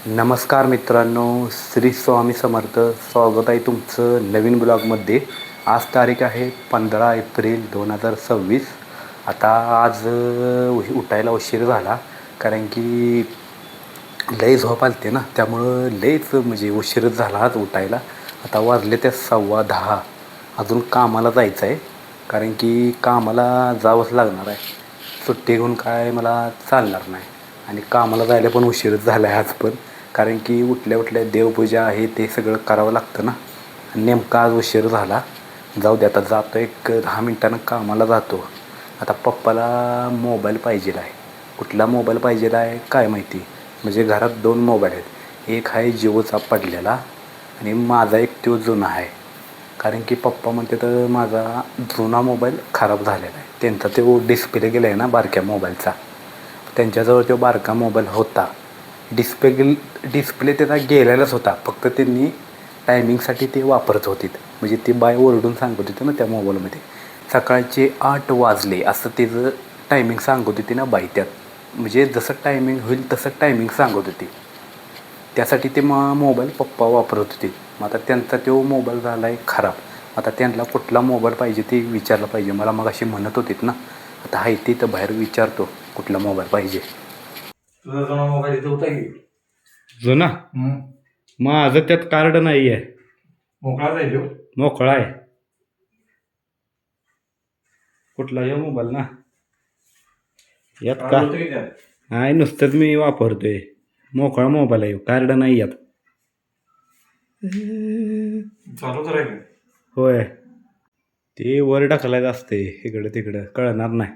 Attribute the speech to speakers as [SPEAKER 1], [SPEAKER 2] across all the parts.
[SPEAKER 1] नमस्कार मित्रांनो, श्री स्वामी समर्थ. स्वागत आहे तुमचं नवीन ब्लॉगमध्ये. आज तारीख आहे 15 एप्रिल 2026. आता आज उठायला उशीर झाला, कारण की लई झोप आलते ना, त्यामुळं लईच म्हणजे उशीरच झाला आज उठायला. आता वाजले ते 10:15. अजून कामाला जायचं आहे, कारण की कामाला जावंच लागणार आहे. सुट्टी घेऊन काय मला चालणार नाही, आणि कामाला जायला पण उशीरच झाला आहे आज पण. कारण की उठल्या उठल्या देवपूजा आहे ते सगळं करावं लागतं ना. नेमका आज उशीर झाला. जाऊ दे, आता जातो, एक 10 मिनटानं कामाला जातो. आता पप्पाला मोबाईल पाहिजे आहे. कुठला मोबाईल पाहिजे आहे काय माहिती. म्हणजे घरात 2 मोबाईल आहेत. एक आहे जिओचा पडलेला, आणि माझा एक तो जुना आहे. कारण की पप्पा म्हणते तर माझा जुना मोबाईल खराब झालेला आहे. त्यांचा तो डिस्प्ले गेला आहे ना बारक्या मोबाईलचा. त्यांच्याजवळ तो बारका मोबाईल होता. डिस्प्ले त्याचा गेलेलाच होता, फक्त त्यांनी टायमिंगसाठी ते वापरत होते. म्हणजे ते बाय ओरडून सांगत होते ना त्या मोबाईलमध्ये, सकाळचे 8 वाजले असं त्याचं टायमिंग सांगत होते ना बाई त्यात. म्हणजे जसं टायमिंग होईल तसं टायमिंग सांगत होते. त्यासाठी ते मोबाईल पप्पा वापरत होते. मग आता त्यांचा तो मोबाईल झाला आहे खराब. आता त्यांना कुठला मोबाईल पाहिजे ते विचारलं पाहिजे. मला मग अशी म्हणत होतीत ना, आता आहे ते तर बाहेर विचारतो कुठला मोबाईल पाहिजे.
[SPEAKER 2] तुझा जुना मोबाईल इथे होता की
[SPEAKER 1] जुना माझं त्यात कार्ड नाही आहे.
[SPEAKER 2] मोकळा जाईल
[SPEAKER 1] मोकळा आहे. कुठला हे मोबाईल ना, यात का
[SPEAKER 2] होतं की त्यात
[SPEAKER 1] नाही, नुसतंच मी वापरतोय. मोकळा मोबाईल आहे, कार्ड नाही यात.
[SPEAKER 2] चालू करायचं.
[SPEAKER 1] होय, ते वर टाकलायचं असते इकडं तिकडं, कळणार नाही.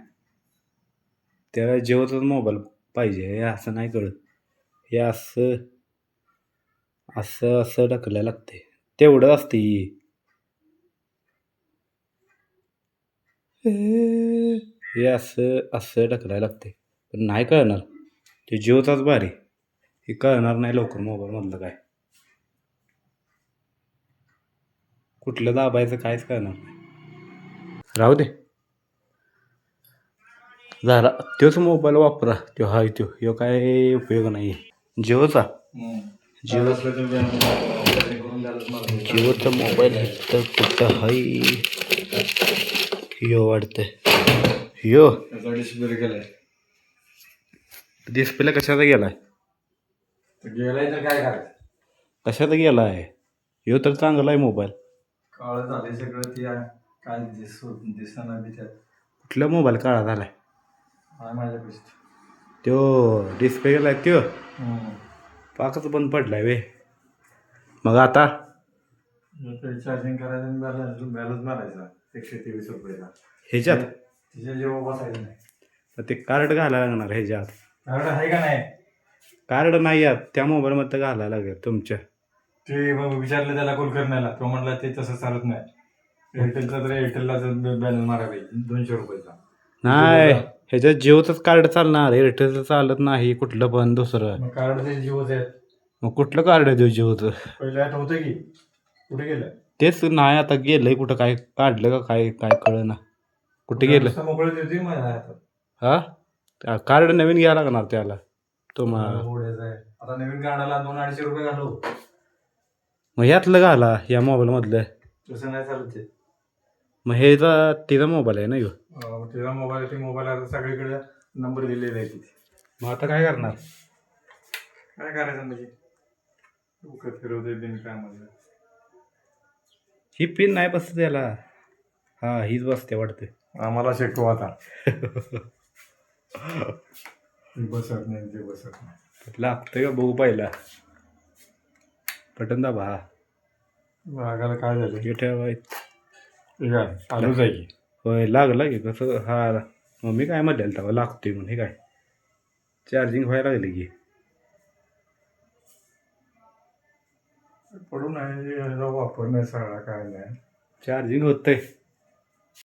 [SPEAKER 1] त्याला जेवतच मोबाईल पाहिजे, हे असं नाही कळत. हे असं असं असं टाकलं लागते, तेवढं असते. हे असं असं टाकलं लागते, पण नाही कळणार. ते जिओचाच भारी, हे कळणार नाही लवकर मोबाईलमधलं काय. कुठलं दाबायचं कायच कळणार नाही. राहू दे, झाला. तोच मोबाईल वापरा, तो हाय तो. ह्यो काय उपयोग नाही जिओचा. जिओचा मोबाईल तर कुठं हाय ह्यो वाटतंय. ह्यो
[SPEAKER 2] डिस्प्ले गेलाय.
[SPEAKER 1] डिस्प्ले कशाचा गेलाय?
[SPEAKER 2] गेलाय तर काय करायचं?
[SPEAKER 1] कशाचा गेलाय? ह्यो तर चांगला आहे मोबाईल.
[SPEAKER 2] काळ झालंय सगळं. ते काय दिसणार बी त्यात.
[SPEAKER 1] कुठला मोबाईल काळा झालाय?
[SPEAKER 2] हा माझ्यापाशी
[SPEAKER 1] त्यो डिस्प्ले गेलाय त्यो पाकच बंद पडलाय वे. मग आता
[SPEAKER 2] चार्जिंग करायचं आणि बॅलन्स मारायचा 123 रुपयाचा.
[SPEAKER 1] ह्याच्यात
[SPEAKER 2] तिच्या जेव्हा बसायचं नाही.
[SPEAKER 1] ते कार्ड घालायला लागणार ह्याच्यात.
[SPEAKER 2] कार्ड आहे का नाही?
[SPEAKER 1] कार्ड नाही यात, त्या मोबाईलमध्ये घालायला लागेल तुमच्या.
[SPEAKER 2] ते मग विचारलं त्याला कुलकर्ण्याला, तो म्हणला ते तसं चालत नाही. एअरटेलचा तर एअरटेलला बॅलन्स मारायला पाहिजे 200 रुपयाचा.
[SPEAKER 1] नाही, ह्याच्यात जिओचंच कार्ड चालणार, एअरटेलचं चालत नाही कुठलं पण दुसरं.
[SPEAKER 2] मग कार्ड ते जिओच आहेत.
[SPEAKER 1] मग कुठलं कार्ड आहे जिओचं?
[SPEAKER 2] पहिलं आता होतं की, कुठे गेलं?
[SPEAKER 1] तेच नाही, आता गेलंय कुठं, काय काढलं का काय काय कळना कुठे गेलं.
[SPEAKER 2] मोकळं देते माझ्या हातात.
[SPEAKER 1] हा, कार्ड नवीन घ्यायला लागणार त्याला तुम्हाला.
[SPEAKER 2] आता नवीन कार्डाला 200-250 रुपये घालू.
[SPEAKER 1] मग ह्यातलं घाला, या मोबाईलमधलं.
[SPEAKER 2] तसं नाही चालत ते.
[SPEAKER 1] मग हे तिचा मोबाईल आहे ना ह्यो.
[SPEAKER 2] तिचा मोबाईल, ते मोबाईल आता सगळीकडे नंबर दिलेले आहे तिथे.
[SPEAKER 1] मग आता काय करणार?
[SPEAKER 2] काय करायचं म्हणजे फिरवतोय बिन काय म्हणलं.
[SPEAKER 1] ही पिन नाही बसत त्याला. हा, हीच बसते वाटते.
[SPEAKER 2] आम्हाला शिकव आता. बसत नाही ते बसत नाही.
[SPEAKER 1] लागतंय का बघू पहिला. बटन दाबा.
[SPEAKER 2] लागायला काय झालं?
[SPEAKER 1] हे ठेवायचं.
[SPEAKER 2] चालूच आहे की.
[SPEAKER 1] होय, लागला की कसं. हा, मग मी काय म्हटलं तेव्हा लागतोय म्हणून. हे काय चार्जिंग व्हायला लागली की.
[SPEAKER 2] पडून आहे वापरणे सगळा काय नाही.
[SPEAKER 1] चार्जिंग होतंय.